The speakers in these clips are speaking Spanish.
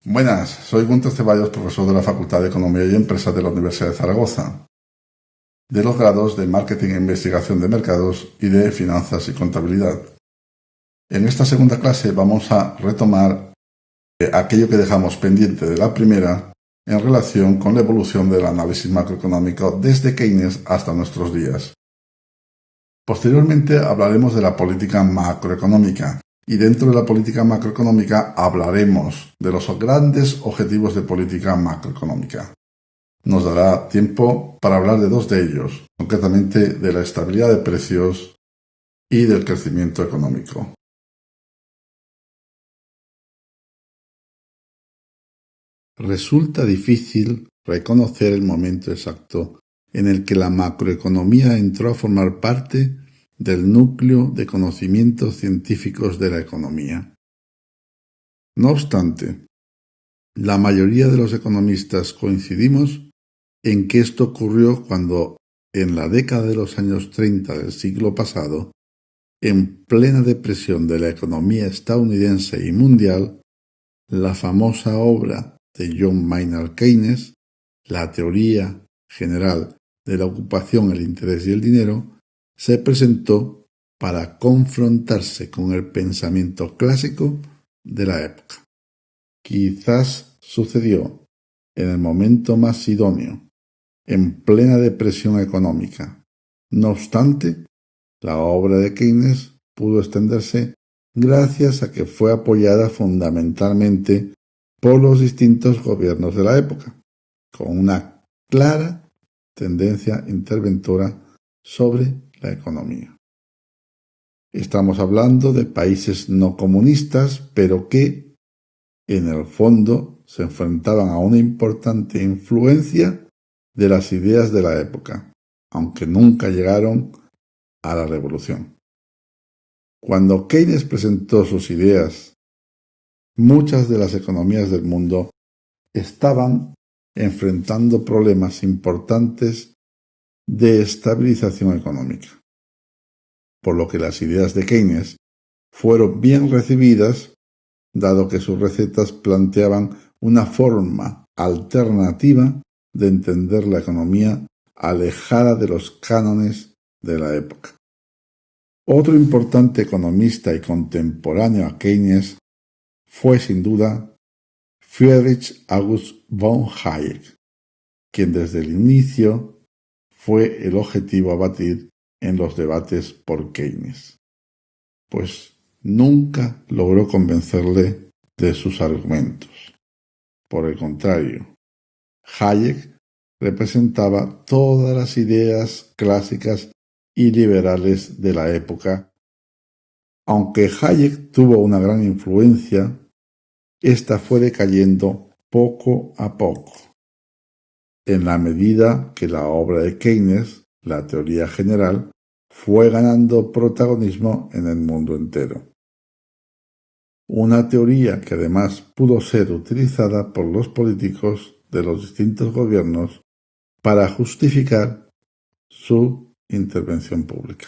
Buenas, soy Gunter Ceballos, profesor de la Facultad de Economía y Empresas de la Universidad de Zaragoza, de los grados de Marketing e Investigación de Mercados y de Finanzas y Contabilidad. En esta segunda clase vamos a retomar aquello que dejamos pendiente de la primera en relación con la evolución del análisis macroeconómico desde Keynes hasta nuestros días. Posteriormente hablaremos de la política macroeconómica. Y dentro de la política macroeconómica hablaremos de los grandes objetivos de política macroeconómica. Nos dará tiempo para hablar de dos de ellos, concretamente de la estabilidad de precios y del crecimiento económico. Resulta difícil reconocer el momento exacto en el que la macroeconomía entró a formar parte del núcleo de conocimientos científicos de la economía. No obstante, la mayoría de los economistas coincidimos en que esto ocurrió cuando, en la década de los años 30 del siglo pasado, en plena depresión de la economía estadounidense y mundial, la famosa obra de John Maynard Keynes, La teoría general de la ocupación, el interés y el dinero, se presentó para confrontarse con el pensamiento clásico de la época. Quizás sucedió en el momento más idóneo, en plena depresión económica. No obstante, la obra de Keynes pudo extenderse gracias a que fue apoyada fundamentalmente por los distintos gobiernos de la época, con una clara tendencia interventora sobre la economía. Estamos hablando de países no comunistas, pero que, en el fondo, se enfrentaban a una importante influencia de las ideas de la época, aunque nunca llegaron a la revolución. Cuando Keynes presentó sus ideas, muchas de las economías del mundo estaban enfrentando problemas importantes de estabilización económica, por lo que las ideas de Keynes fueron bien recibidas, dado que sus recetas planteaban una forma alternativa de entender la economía alejada de los cánones de la época. Otro importante economista y contemporáneo a Keynes fue sin duda Friedrich August von Hayek, quien desde el inicio fue el objetivo a batir en los debates por Keynes, pues nunca logró convencerle de sus argumentos. Por el contrario, Hayek representaba todas las ideas clásicas y liberales de la época. Aunque Hayek tuvo una gran influencia, esta fue decayendo poco a poco, en la medida que la obra de Keynes, la teoría general, fue ganando protagonismo en el mundo entero. Una teoría que además pudo ser utilizada por los políticos de los distintos gobiernos para justificar su intervención pública.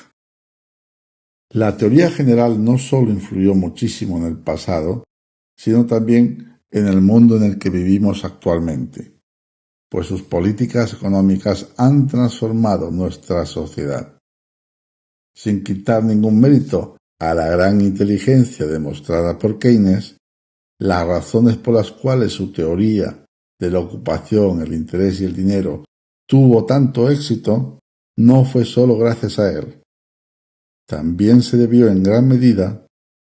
La teoría general no solo influyó muchísimo en el pasado, sino también en el mundo en el que vivimos actualmente, pues sus políticas económicas han transformado nuestra sociedad. Sin quitar ningún mérito a la gran inteligencia demostrada por Keynes, las razones por las cuales su teoría de la ocupación, el interés y el dinero tuvo tanto éxito no fue solo gracias a él. También se debió en gran medida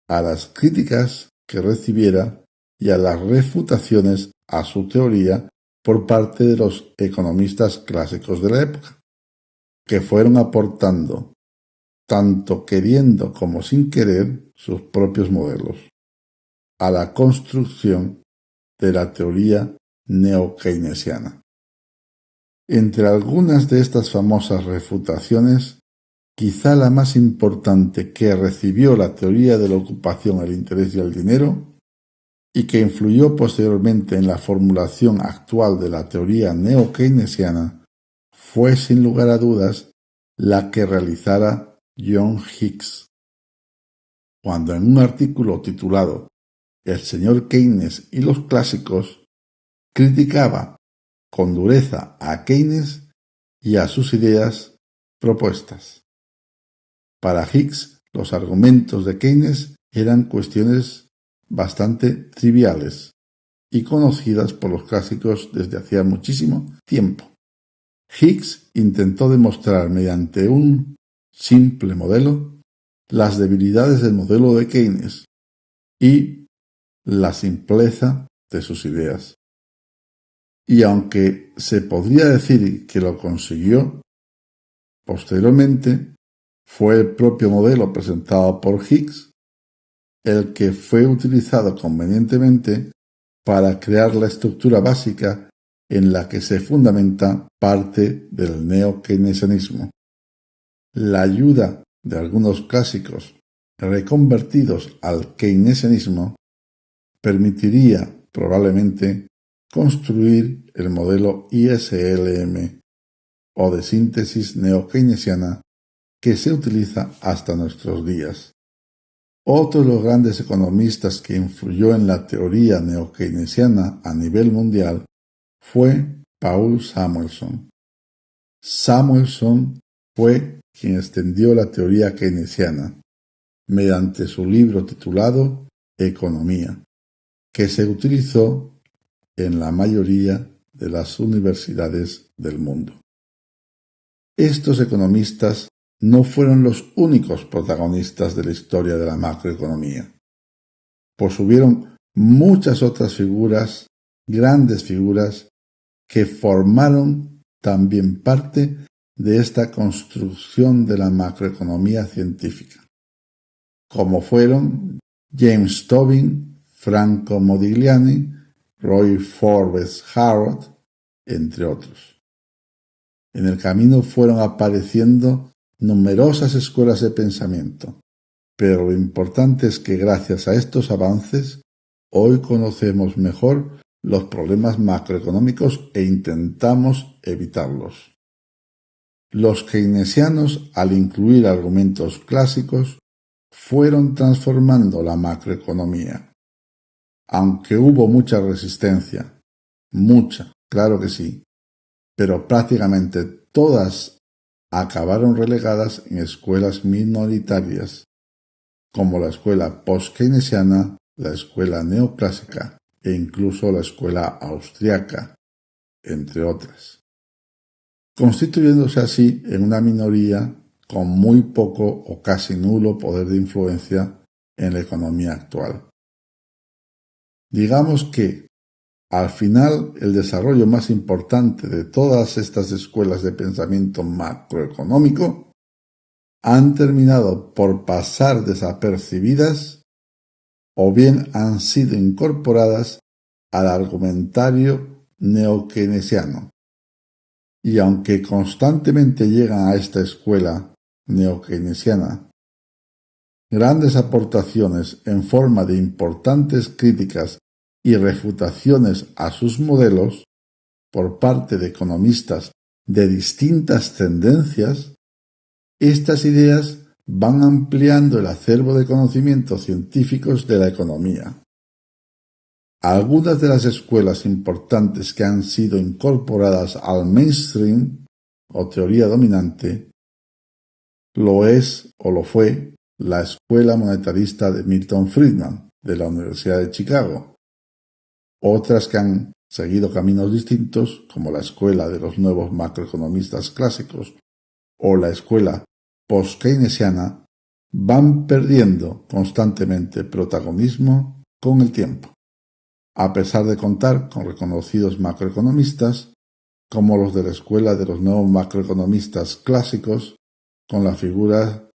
a las críticas que recibiera y a las refutaciones a su teoría por parte de los economistas clásicos de la época, que fueron aportando, tanto queriendo como sin querer, sus propios modelos a la construcción de la teoría neo-keynesiana. Entre algunas de estas famosas refutaciones, quizá la más importante que recibió la teoría de la ocupación, el interés y el dinero, y que influyó posteriormente en la formulación actual de la teoría neo-keynesiana, fue sin lugar a dudas la que realizara John Hicks, cuando en un artículo titulado el señor Keynes y los clásicos, criticaba con dureza a Keynes y a sus ideas propuestas. Para Hicks, los argumentos de Keynes eran cuestiones bastante triviales y conocidas por los clásicos desde hacía muchísimo tiempo. Hicks intentó demostrar mediante un simple modelo las debilidades del modelo de Keynes y la simpleza de sus ideas. Y aunque se podría decir que lo consiguió, posteriormente fue el propio modelo presentado por Hicks el que fue utilizado convenientemente para crear la estructura básica en la que se fundamenta parte del neo-keynesianismo. La ayuda de algunos clásicos reconvertidos al keynesianismo permitiría probablemente construir el modelo ISLM o de síntesis neo-keynesiana que se utiliza hasta nuestros días. Otro de los grandes economistas que influyó en la teoría neo-keynesiana a nivel mundial fue Paul Samuelson. Samuelson fue quien extendió la teoría keynesiana mediante su libro titulado Economía, que se utilizó en la mayoría de las universidades del mundo. Estos economistas no fueron los únicos protagonistas de la historia de la macroeconomía, pues hubieron muchas otras figuras, grandes figuras, que formaron también parte de esta construcción de la macroeconomía científica, como fueron James Tobin, Franco Modigliani, Roy Forbes Harrod, entre otros. En el camino fueron apareciendo numerosas escuelas de pensamiento, pero lo importante es que gracias a estos avances, hoy conocemos mejor los problemas macroeconómicos e intentamos evitarlos. Los keynesianos, al incluir argumentos clásicos, fueron transformando la macroeconomía. Aunque hubo mucha resistencia, mucha, claro que sí, pero prácticamente todas acabaron relegadas en escuelas minoritarias, como la escuela post-keynesiana, la escuela neoclásica e incluso la escuela austriaca, entre otras, constituyéndose así en una minoría con muy poco o casi nulo poder de influencia en la economía actual. Digamos que, al final, el desarrollo más importante de todas estas escuelas de pensamiento macroeconómico han terminado por pasar desapercibidas o bien han sido incorporadas al argumentario neokeynesiano. Y aunque constantemente llegan a esta escuela neokeynesiana grandes aportaciones en forma de importantes críticas y refutaciones a sus modelos por parte de economistas de distintas tendencias, estas ideas van ampliando el acervo de conocimientos científicos de la economía. Algunas de las escuelas importantes que han sido incorporadas al mainstream o teoría dominante lo es o lo fue la escuela monetarista de Milton Friedman de la Universidad de Chicago. Otras que han seguido caminos distintos, como la escuela de los nuevos macroeconomistas clásicos o la escuela post-keynesiana, van perdiendo constantemente protagonismo con el tiempo, a pesar de contar con reconocidos macroeconomistas como los de la escuela de los nuevos macroeconomistas clásicos, con la figura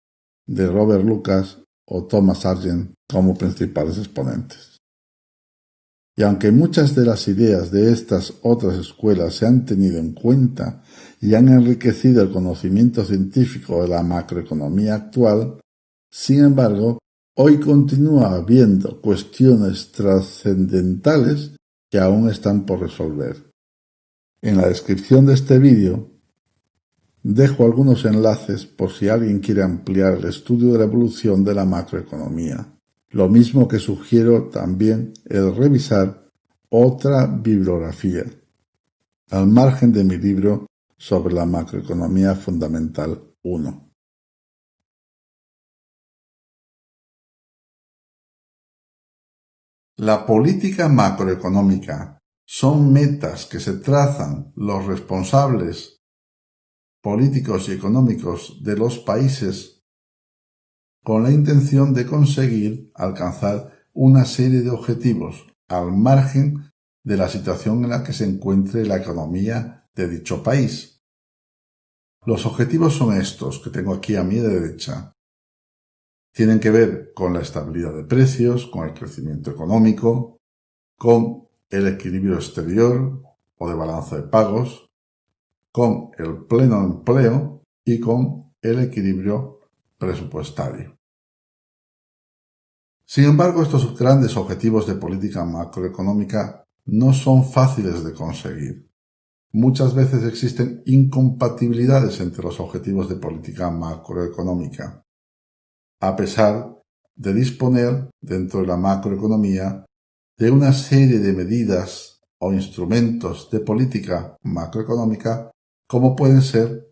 de Robert Lucas o Thomas Sargent como principales exponentes. Y aunque muchas de las ideas de estas otras escuelas se han tenido en cuenta y han enriquecido el conocimiento científico de la macroeconomía actual, sin embargo, hoy continúa habiendo cuestiones trascendentales que aún están por resolver. En la descripción de este vídeo dejo algunos enlaces por si alguien quiere ampliar el estudio de la evolución de la macroeconomía. Lo mismo que sugiero también el revisar otra bibliografía, al margen de mi libro sobre la macroeconomía fundamental 1. La política macroeconómica son metas que se trazan los responsables políticos y económicos de los países con la intención de conseguir alcanzar una serie de objetivos al margen de la situación en la que se encuentre la economía de dicho país. Los objetivos son estos que tengo aquí a mi derecha. Tienen que ver con la estabilidad de precios, con el crecimiento económico, con el equilibrio exterior o de balanza de pagos, con el pleno empleo y con el equilibrio presupuestario. Sin embargo, estos grandes objetivos de política macroeconómica no son fáciles de conseguir. Muchas veces existen incompatibilidades entre los objetivos de política macroeconómica, a pesar de disponer dentro de la macroeconomía de una serie de medidas o instrumentos de política macroeconómica como pueden ser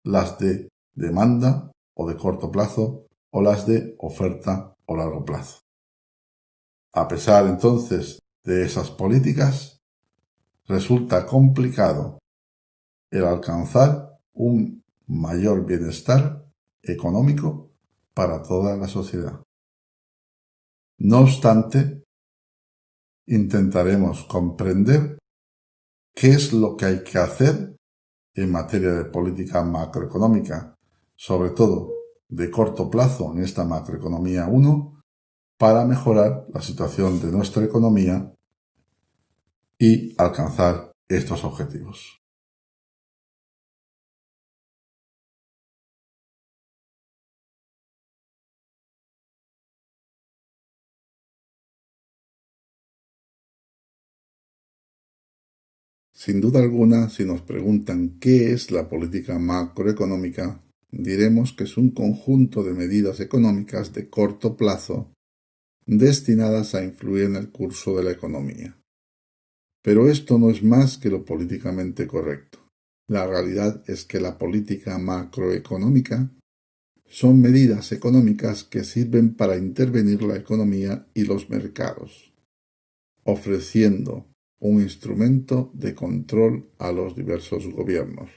las de demanda o de corto plazo o las de oferta o largo plazo. A pesar entonces de esas políticas, resulta complicado el alcanzar un mayor bienestar económico para toda la sociedad. No obstante, intentaremos comprender qué es lo que hay que hacer en materia de política macroeconómica, sobre todo de corto plazo en esta macroeconomía 1, para mejorar la situación de nuestra economía y alcanzar estos objetivos. Sin duda alguna, si nos preguntan qué es la política macroeconómica, diremos que es un conjunto de medidas económicas de corto plazo destinadas a influir en el curso de la economía. Pero esto no es más que lo políticamente correcto. La realidad es que la política macroeconómica son medidas económicas que sirven para intervenir la economía y los mercados, ofreciendo un instrumento de control a los diversos gobiernos.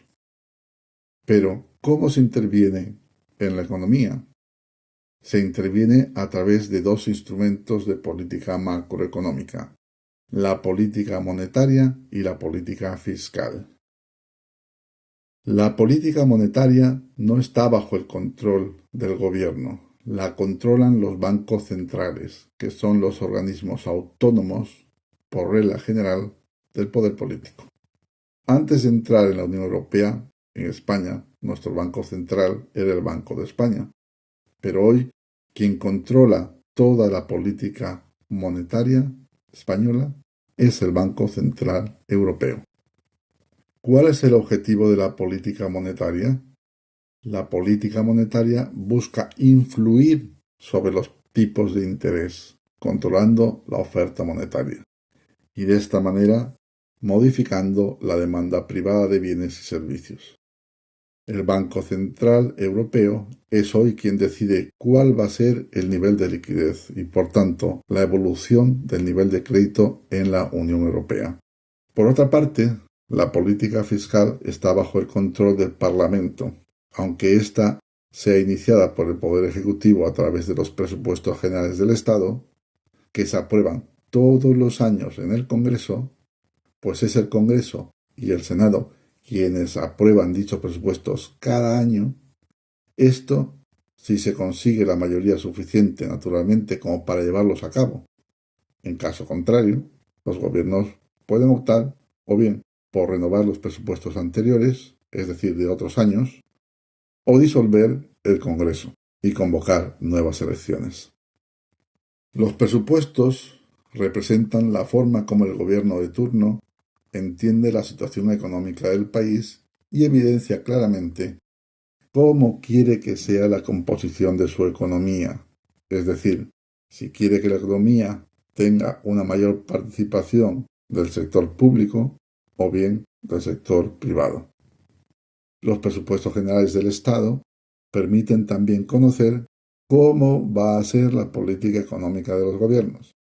Pero, ¿cómo se interviene en la economía? Se interviene a través de dos instrumentos de política macroeconómica: la política monetaria y la política fiscal. La política monetaria no está bajo el control del gobierno, la controlan los bancos centrales, que son los organismos autónomos, por regla general, del poder político. Antes de entrar en la Unión Europea, en España, nuestro banco central era el Banco de España, pero hoy quien controla toda la política monetaria española es el Banco Central Europeo. ¿Cuál es el objetivo de la política monetaria? La política monetaria busca influir sobre los tipos de interés, controlando la oferta monetaria, y de esta manera modificando la demanda privada de bienes y servicios. El Banco Central Europeo es hoy quien decide cuál va a ser el nivel de liquidez y, por tanto, la evolución del nivel de crédito en la Unión Europea. Por otra parte, la política fiscal está bajo el control del Parlamento, aunque ésta sea iniciada por el Poder Ejecutivo a través de los presupuestos generales del Estado, que se aprueban todos los años en el Congreso, pues es el Congreso y el Senado quienes aprueban dichos presupuestos cada año. Esto si se consigue la mayoría suficiente, naturalmente, como para llevarlos a cabo. En caso contrario, los gobiernos pueden optar o bien por renovar los presupuestos anteriores, es decir, de otros años, o disolver el Congreso y convocar nuevas elecciones. Los presupuestos representan la forma como el gobierno de turno entiende la situación económica del país y evidencia claramente cómo quiere que sea la composición de su economía, es decir, Si quiere que la economía tenga una mayor participación del sector público o bien del sector privado. Los presupuestos generales del Estado permiten también conocer cómo va a ser la política económica de los gobiernos,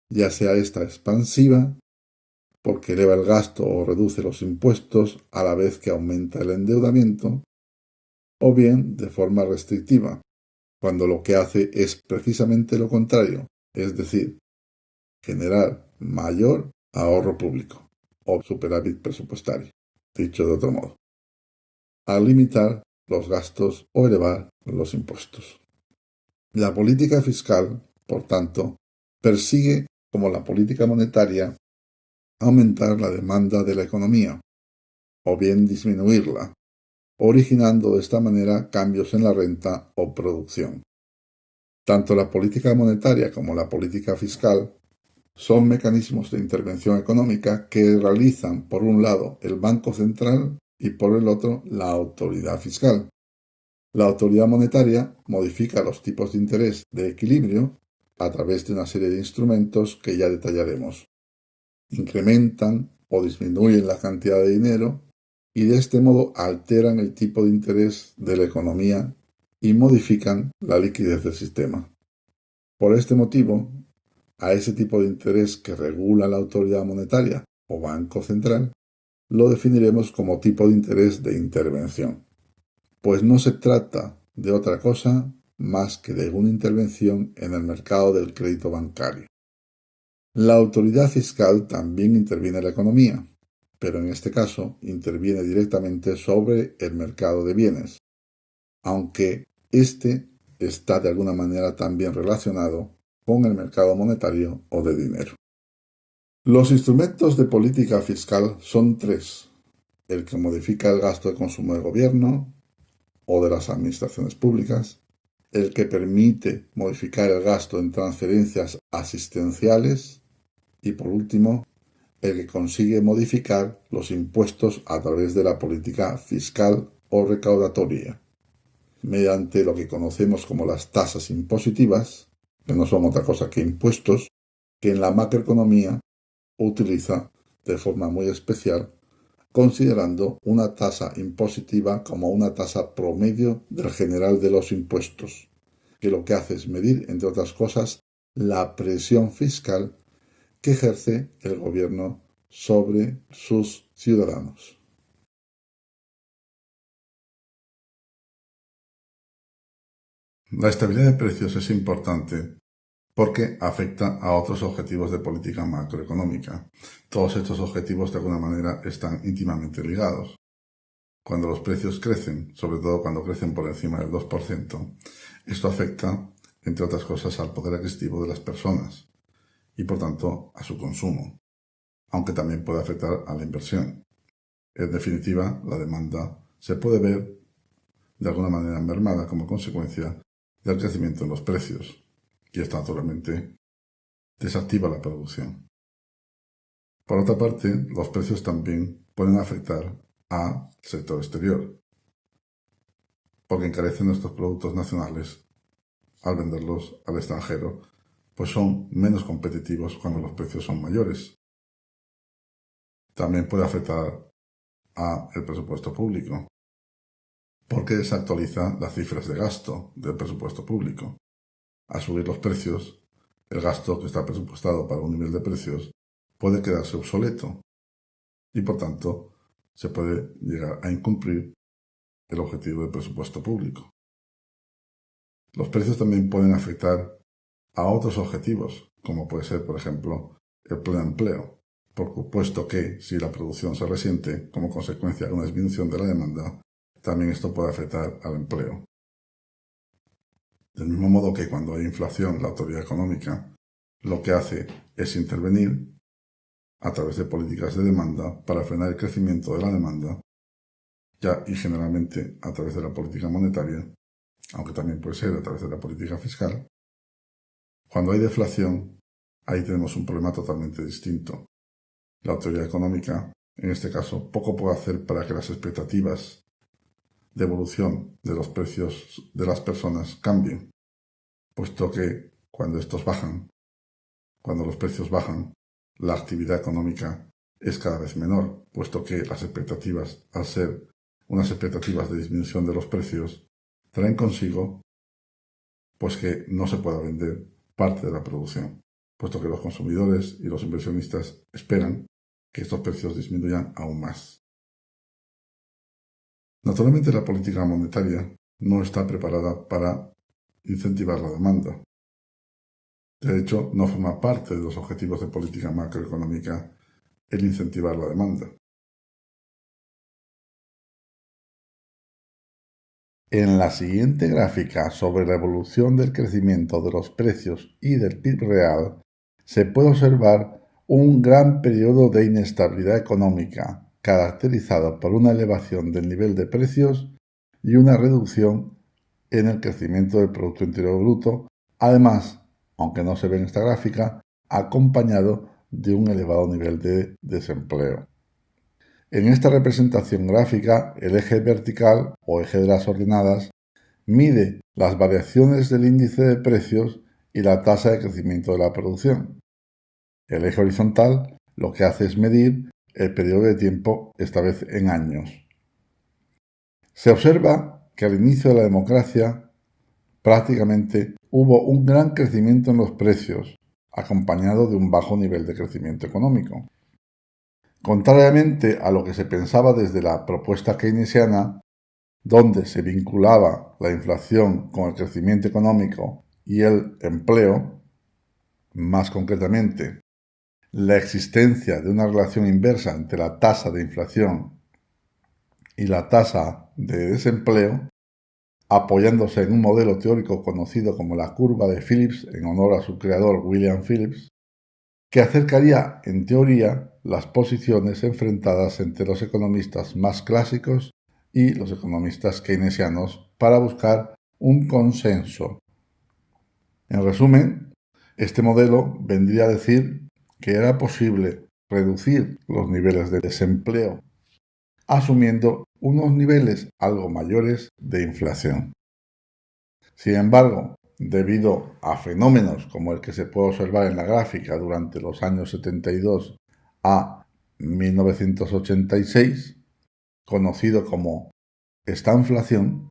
ya sea esta expansiva, porque eleva el gasto o reduce los impuestos a la vez que aumenta el endeudamiento, o bien de forma restrictiva, cuando lo que hace es precisamente lo contrario, es decir, generar mayor ahorro público o superávit presupuestario, dicho de otro modo, al limitar los gastos o elevar los impuestos. La política fiscal, por tanto, persigue, como la política monetaria, aumentar la demanda de la economía, o bien disminuirla, originando de esta manera cambios en la renta o producción. Tanto la política monetaria como la política fiscal son mecanismos de intervención económica que realizan, por un lado, el Banco Central y por el otro, la autoridad fiscal. La autoridad monetaria modifica los tipos de interés de equilibrio a través de una serie de instrumentos que ya detallaremos. Incrementan o disminuyen la cantidad de dinero y de este modo alteran el tipo de interés de la economía y modifican la liquidez del sistema. Por este motivo, a ese tipo de interés que regula la autoridad monetaria o Banco Central, lo definiremos como tipo de interés de intervención, pues no se trata de otra cosa más que de una intervención en el mercado del crédito bancario. La autoridad fiscal también interviene en la economía, pero en este caso interviene directamente sobre el mercado de bienes, aunque éste está de alguna manera también relacionado con el mercado monetario o de dinero. Los instrumentos de política fiscal son tres: el que modifica el gasto de consumo del gobierno o de las administraciones públicas, el que permite modificar el gasto en transferencias asistenciales y, por último, el que consigue modificar los impuestos a través de la política fiscal o recaudatoria, mediante lo que conocemos como las tasas impositivas, que no son otra cosa que impuestos, que en la macroeconomía utiliza de forma muy especial, considerando una tasa impositiva como una tasa promedio del general de los impuestos, que lo que hace es medir, entre otras cosas, la presión fiscal que ejerce el gobierno sobre sus ciudadanos. La estabilidad de precios es importante porque afecta a otros objetivos de política macroeconómica. Todos estos objetivos de alguna manera están íntimamente ligados. Cuando los precios crecen, sobre todo cuando crecen por encima del 2%, esto afecta, entre otras cosas, al poder adquisitivo de las personas y, por tanto, a su consumo, aunque también puede afectar a la inversión. En definitiva, la demanda se puede ver de alguna manera mermada como consecuencia del crecimiento en los precios, y esto naturalmente desactiva la producción. Por otra parte, los precios también pueden afectar al sector exterior, porque encarecen nuestros productos nacionales al venderlos al extranjero, pues son menos competitivos cuando los precios son mayores. También puede afectar al presupuesto público, porque desactualiza las cifras de gasto del presupuesto público. Al subir los precios, el gasto que está presupuestado para un nivel de precios puede quedarse obsoleto y, por tanto, se puede llegar a incumplir el objetivo del presupuesto público. Los precios también pueden afectar a otros objetivos, como puede ser, por ejemplo, el pleno empleo, puesto que si la producción se resiente como consecuencia de una disminución de la demanda, también esto puede afectar al empleo. Del mismo modo que cuando hay inflación, la autoridad económica lo que hace es intervenir a través de políticas de demanda para frenar el crecimiento de la demanda, y generalmente a través de la política monetaria, aunque también puede ser a través de la política fiscal. Cuando hay deflación, ahí tenemos un problema totalmente distinto. La autoridad económica, en este caso, poco puede hacer para que las expectativas de evolución de los precios de las personas cambien, puesto que Cuando estos bajan, cuando los precios bajan, la actividad económica es cada vez menor, puesto que las expectativas, al ser unas expectativas de disminución de los precios, traen consigo pues que no se pueda vender parte de la producción, puesto que los consumidores y los inversionistas esperan que estos precios disminuyan aún más. Naturalmente, la política monetaria no está preparada para incentivar la demanda. De hecho, no forma parte de los objetivos de política macroeconómica el incentivar la demanda. En la siguiente gráfica sobre la evolución del crecimiento de los precios y del PIB real, se puede observar un gran periodo de inestabilidad económica, caracterizado por una elevación del nivel de precios y una reducción en el crecimiento del Producto Interior Bruto, además, aunque no se ve en esta gráfica, acompañado de un elevado nivel de desempleo. En esta representación gráfica, el eje vertical o eje de las ordenadas mide las variaciones del índice de precios y la tasa de crecimiento de la producción. El eje horizontal lo que hace es medir el periodo de tiempo, esta vez en años. Se observa que al inicio de la democracia prácticamente hubo un gran crecimiento en los precios, acompañado de un bajo nivel de crecimiento económico. Contrariamente a lo que se pensaba desde la propuesta keynesiana, donde se vinculaba la inflación con el crecimiento económico y el empleo, más concretamente, la existencia de una relación inversa entre la tasa de inflación y la tasa de desempleo, apoyándose en un modelo teórico conocido como la curva de Phillips, en honor a su creador William Phillips, que acercaría, en teoría, las posiciones enfrentadas entre los economistas más clásicos y los economistas keynesianos para buscar un consenso. En resumen, este modelo vendría a decir que era posible reducir los niveles de desempleo asumiendo unos niveles algo mayores de inflación. Sin embargo, debido a fenómenos como el que se puede observar en la gráfica durante los años 72 a 1986, conocido como estanflación,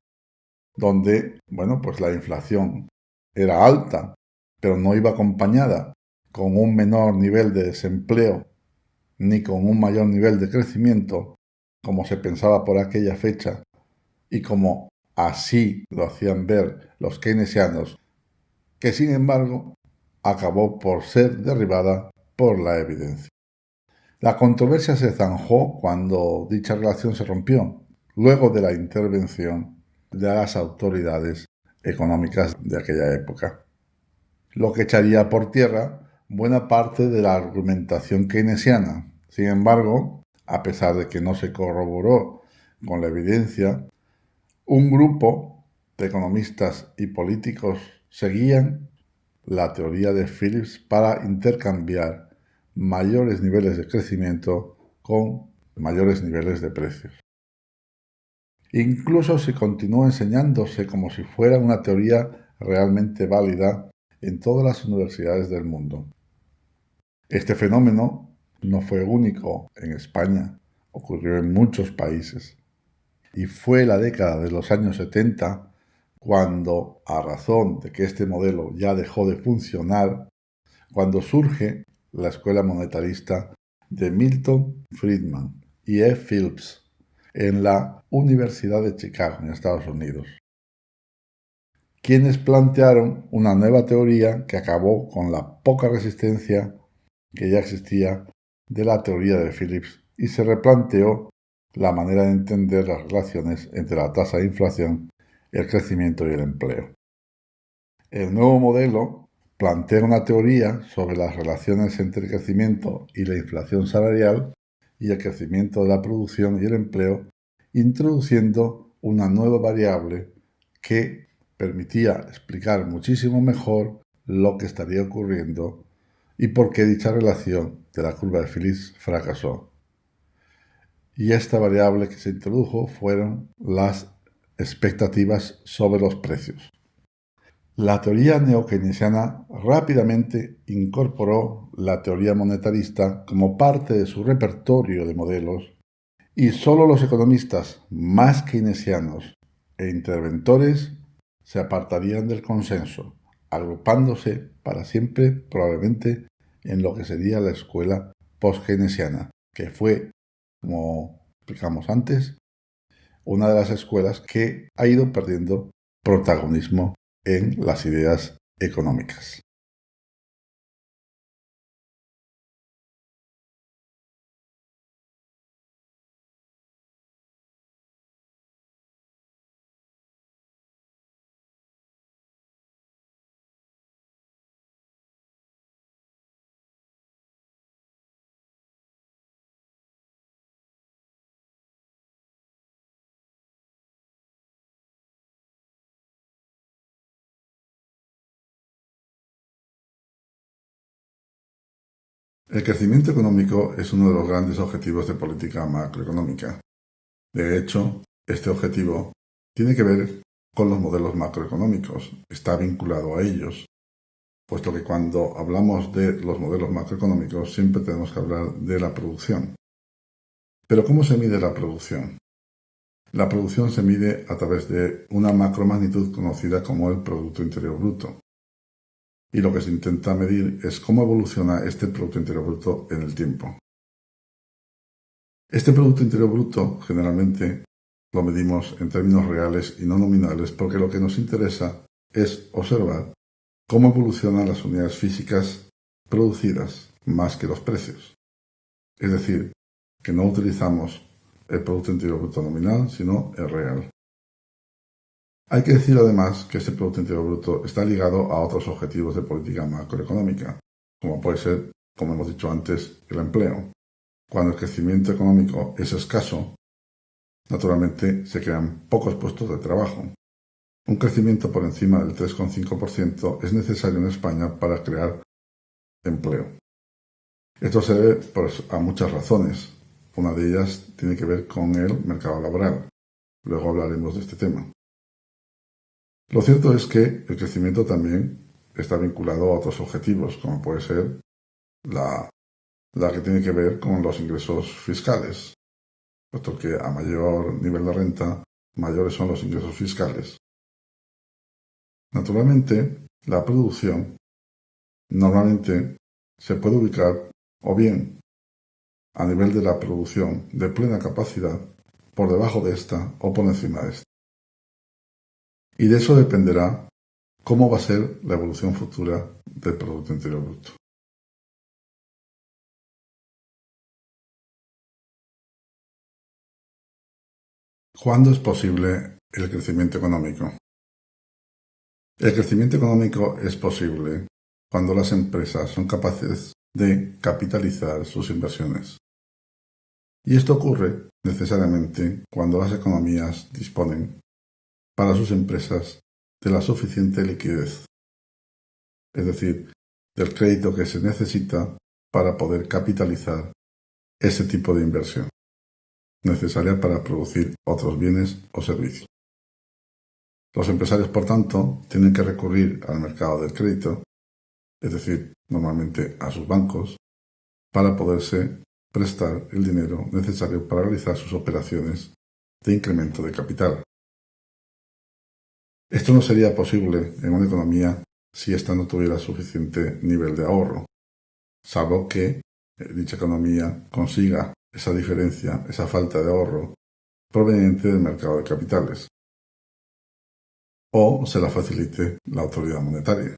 donde, pues la inflación era alta, pero no iba acompañada con un menor nivel de desempleo ni con un mayor nivel de crecimiento, como se pensaba por aquella fecha, y como así lo hacían ver los keynesianos, que sin embargo acabó por ser derribada por la evidencia. La controversia se zanjó cuando dicha relación se rompió, luego de la intervención de las autoridades económicas de aquella época, lo que echaría por tierra buena parte de la argumentación keynesiana. Sin embargo, a pesar de que no se corroboró con la evidencia, un grupo de economistas y políticos seguían la teoría de Phillips para intercambiar mayores niveles de crecimiento con mayores niveles de precios. Incluso se continuó enseñándose como si fuera una teoría realmente válida en todas las universidades del mundo. Este fenómeno no fue único en España, ocurrió en muchos países. Y fue la década de los años 70 cuando, a razón de que este modelo ya dejó de funcionar, cuando surge la escuela monetarista de Milton Friedman y E. Phillips en la Universidad de Chicago, en Estados Unidos, quienes plantearon una nueva teoría que acabó con la poca resistencia que ya existía de la teoría de Phillips y se replanteó la manera de entender las relaciones entre la tasa de inflación, el crecimiento y el empleo. El nuevo modelo plantea una teoría sobre las relaciones entre el crecimiento y la inflación salarial y el crecimiento de la producción y el empleo, introduciendo una nueva variable que permitía explicar muchísimo mejor lo que estaría ocurriendo y por qué dicha relación de la curva de Phillips fracasó. Y esta variable que se introdujo fueron las expectativas sobre los precios. La teoría neokeynesiana rápidamente incorporó la teoría monetarista como parte de su repertorio de modelos y solo los economistas más keynesianos e interventores se apartarían del consenso, agrupándose para siempre probablemente en lo que sería la escuela post-keynesiana, que fue, como explicamos antes, una de las escuelas que ha ido perdiendo protagonismo en las ideas económicas. El crecimiento económico es uno de los grandes objetivos de política macroeconómica. De hecho, este objetivo tiene que ver con los modelos macroeconómicos, está vinculado a ellos, puesto que cuando hablamos de los modelos macroeconómicos siempre tenemos que hablar de la producción. Pero ¿cómo se mide la producción? La producción se mide a través de una macromagnitud conocida como el Producto Interior Bruto. Y lo que se intenta medir es cómo evoluciona este Producto Interior Bruto en el tiempo. Este Producto Interior Bruto generalmente lo medimos en términos reales y no nominales porque lo que nos interesa es observar cómo evolucionan las unidades físicas producidas más que los precios. Es decir, que no utilizamos el Producto Interior Bruto nominal, sino el real. Hay que decir además que este Producto Interior Bruto está ligado a otros objetivos de política macroeconómica, como puede ser, como hemos dicho antes, el empleo. Cuando el crecimiento económico es escaso, naturalmente se crean pocos puestos de trabajo. Un crecimiento por encima del 3,5% es necesario en España para crear empleo. Esto se debe a muchas razones. Una de ellas tiene que ver con el mercado laboral. Luego hablaremos de este tema. Lo cierto es que el crecimiento también está vinculado a otros objetivos, como puede ser la que tiene que ver con los ingresos fiscales, puesto que a mayor nivel de renta, mayores son los ingresos fiscales. Naturalmente, la producción normalmente se puede ubicar o bien a nivel de la producción de plena capacidad, por debajo de esta o por encima de esta. Y de eso dependerá cómo va a ser la evolución futura del Producto Interior Bruto. ¿Cuándo es posible el crecimiento económico? El crecimiento económico es posible cuando las empresas son capaces de capitalizar sus inversiones. Y esto ocurre necesariamente cuando las economías disponen para sus empresas de la suficiente liquidez, es decir, del crédito que se necesita para poder capitalizar ese tipo de inversión, necesaria para producir otros bienes o servicios. Los empresarios, por tanto, tienen que recurrir al mercado del crédito, es decir, normalmente a sus bancos, para poderse prestar el dinero necesario para realizar sus operaciones de incremento de capital. Esto no sería posible en una economía si ésta no tuviera suficiente nivel de ahorro, salvo que dicha economía consiga esa diferencia, esa falta de ahorro proveniente del mercado de capitales, o se la facilite la autoridad monetaria.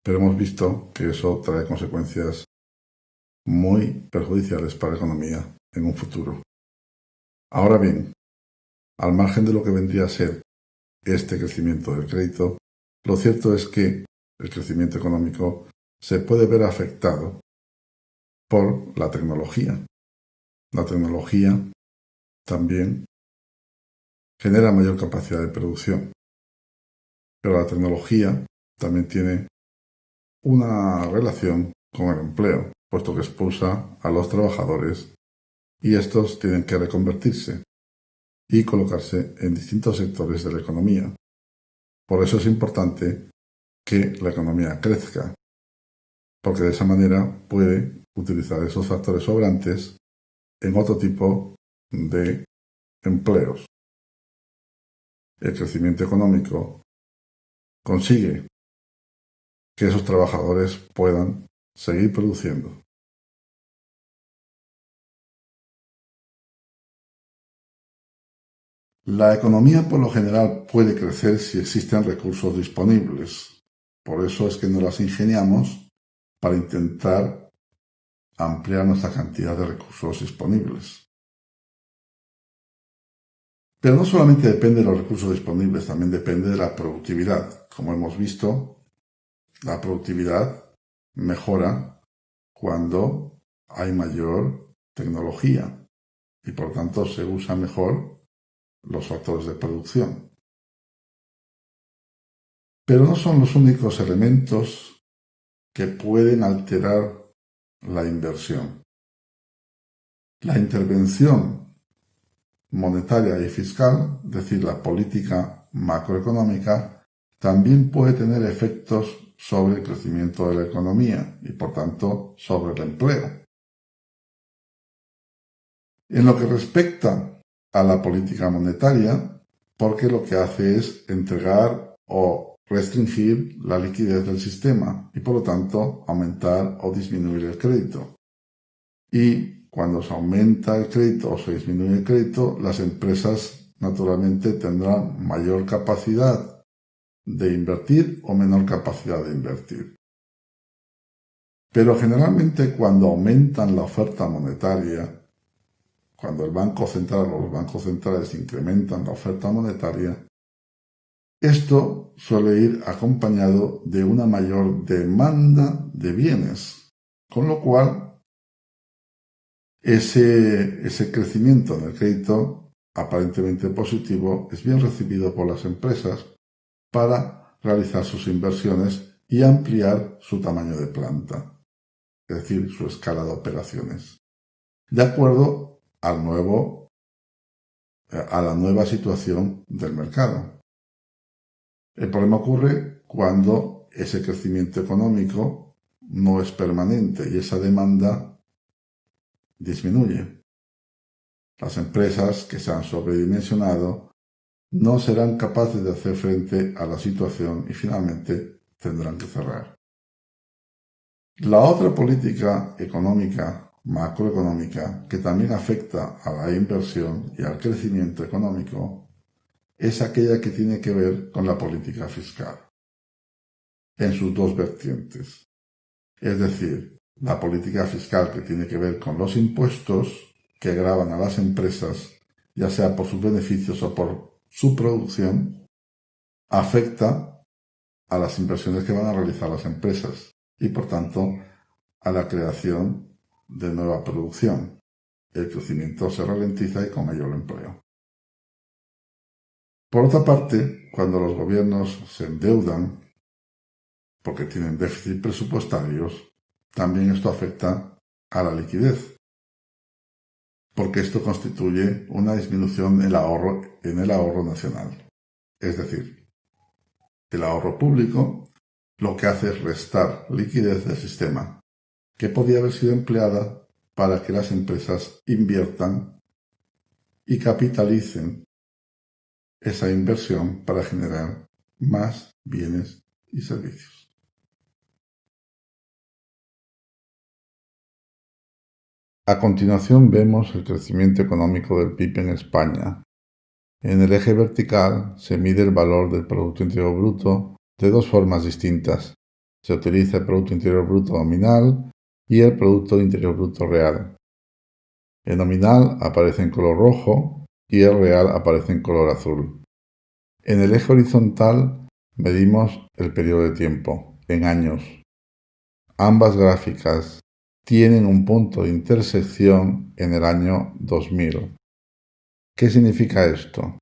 Pero hemos visto que eso trae consecuencias muy perjudiciales para la economía en un futuro. Ahora bien, al margen de lo que vendría a ser este crecimiento del crédito, lo cierto es que el crecimiento económico se puede ver afectado por la tecnología. La tecnología también genera mayor capacidad de producción, pero la tecnología también tiene una relación con el empleo, puesto que expulsa a los trabajadores y estos tienen que reconvertirse y colocarse en distintos sectores de la economía. Por eso es importante que la economía crezca, porque de esa manera puede utilizar esos factores sobrantes en otro tipo de empleos. El crecimiento económico consigue que esos trabajadores puedan seguir produciendo. La economía por lo general puede crecer si existen recursos disponibles. Por eso es que nos las ingeniamos para intentar ampliar nuestra cantidad de recursos disponibles. Pero no solamente depende de los recursos disponibles, también depende de la productividad. Como hemos visto, la productividad mejora cuando hay mayor tecnología y por tanto se usa mejor los factores de producción. Pero no son los únicos elementos que pueden alterar la inversión. La intervención monetaria y fiscal, es decir, la política macroeconómica, también puede tener efectos sobre el crecimiento de la economía y, por tanto, sobre el empleo. En lo que respecta a la política monetaria, porque lo que hace es entregar o restringir la liquidez del sistema y, por lo tanto, aumentar o disminuir el crédito. Y cuando se aumenta el crédito o se disminuye el crédito, las empresas naturalmente tendrán mayor capacidad de invertir o menor capacidad de invertir. Pero generalmente cuando aumentan la oferta monetaria, cuando el Banco Central o los bancos centrales incrementan la oferta monetaria, esto suele ir acompañado de una mayor demanda de bienes, con lo cual ese crecimiento en el crédito aparentemente positivo es bien recibido por las empresas para realizar sus inversiones y ampliar su tamaño de planta, es decir, su escala de operaciones, de acuerdo a la nueva situación del mercado. El problema ocurre cuando ese crecimiento económico no es permanente y esa demanda disminuye. Las empresas que se han sobredimensionado no serán capaces de hacer frente a la situación y finalmente tendrán que cerrar. La otra política económica, macroeconómica, que también afecta a la inversión y al crecimiento económico, es aquella que tiene que ver con la política fiscal, en sus dos vertientes. Es decir, la política fiscal que tiene que ver con los impuestos que gravan a las empresas, ya sea por sus beneficios o por su producción, afecta a las inversiones que van a realizar las empresas y, por tanto, a la creación de nueva producción. El crecimiento se ralentiza y con mayor empleo. Por otra parte, cuando los gobiernos se endeudan porque tienen déficit presupuestarios, también esto afecta a la liquidez, porque esto constituye una disminución en el ahorro nacional. Es decir, el ahorro público lo que hace es restar liquidez del sistema, que podía haber sido empleada para que las empresas inviertan y capitalicen esa inversión para generar más bienes y servicios. A continuación vemos el crecimiento económico del PIB en España. En el eje vertical se mide el valor del Producto Interior Bruto de dos formas distintas. Se utiliza el Producto Interior Bruto nominal y el Producto Interior Bruto real. El nominal aparece en color rojo y el real aparece en color azul. En el eje horizontal medimos el periodo de tiempo, en años. Ambas gráficas tienen un punto de intersección en el año 2000. ¿Qué significa esto?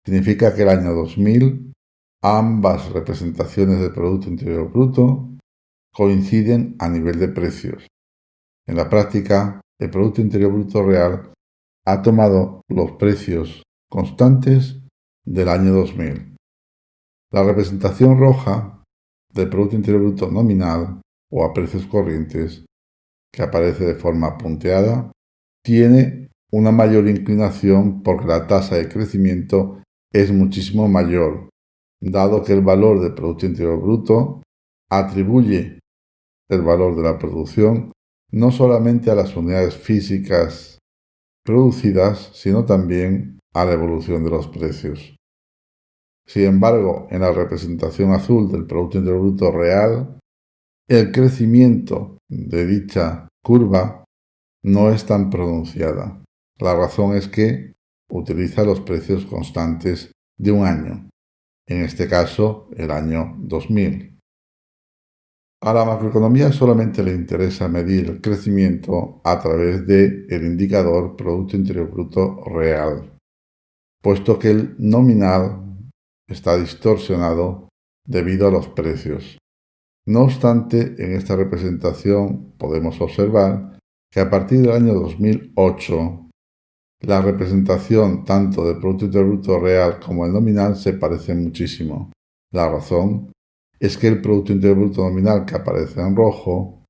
Significa que el año 2000 ambas representaciones del Producto Interior Bruto coinciden a nivel de precios. En la práctica, el Producto Interior Bruto real ha tomado los precios constantes del año 2000. La representación roja del Producto Interior Bruto nominal o a precios corrientes, que aparece de forma punteada, tiene una mayor inclinación porque la tasa de crecimiento es muchísimo mayor, dado que el valor del Producto Interior Bruto atribuye el valor de la producción no solamente a las unidades físicas producidas, sino también a la evolución de los precios. Sin embargo, en la representación azul del Producto Interior Bruto real, el crecimiento de dicha curva no es tan pronunciada. La razón es que utiliza los precios constantes de un año, en este caso el año 2000. A la macroeconomía solamente le interesa medir el crecimiento a través del indicador Producto Interior Bruto real, puesto que el nominal está distorsionado debido a los precios. No obstante, en esta representación podemos observar que a partir del año 2008, la representación tanto del Producto Interior Bruto real como el nominal se parecen muchísimo. La razón es que el Producto Interior Bruto nominal, que aparece en rojo,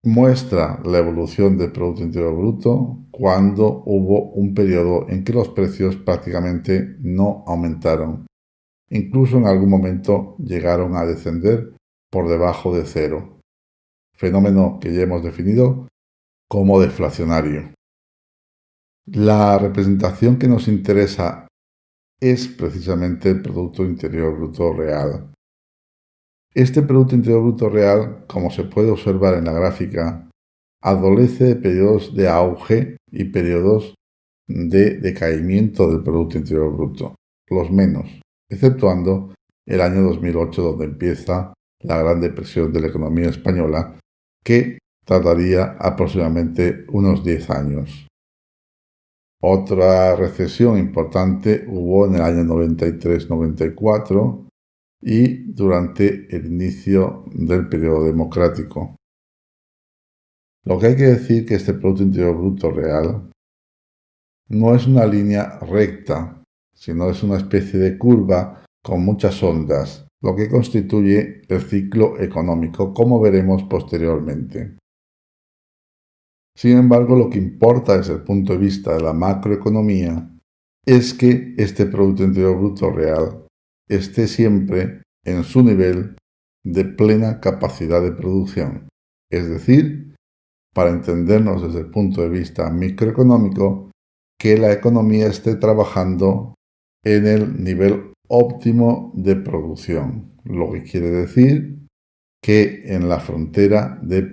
muestra la evolución del Producto Interior Bruto cuando hubo un periodo en que los precios prácticamente no aumentaron. Incluso en algún momento llegaron a descender por debajo de cero, fenómeno que ya hemos definido como deflacionario. La representación que nos interesa es precisamente el Producto Interior Bruto real. Este Producto Interior Bruto real, como se puede observar en la gráfica, adolece de periodos de auge y periodos de decaimiento del Producto Interior Bruto, los menos, exceptuando el año 2008, donde empieza la Gran Depresión de la economía española, que tardaría aproximadamente unos 10 años. Otra recesión importante hubo en el año 93-94 y durante el inicio del periodo democrático. Lo que hay que decir es que este Producto Interior Bruto real no es una línea recta, sino es una especie de curva con muchas ondas, lo que constituye el ciclo económico, como veremos posteriormente. Sin embargo, lo que importa desde el punto de vista de la macroeconomía es que este Producto Interior Bruto real esté siempre en su nivel de plena capacidad de producción. Es decir, para entendernos desde el punto de vista microeconómico, que la economía esté trabajando en el nivel óptimo de producción, lo que quiere decir que en la frontera de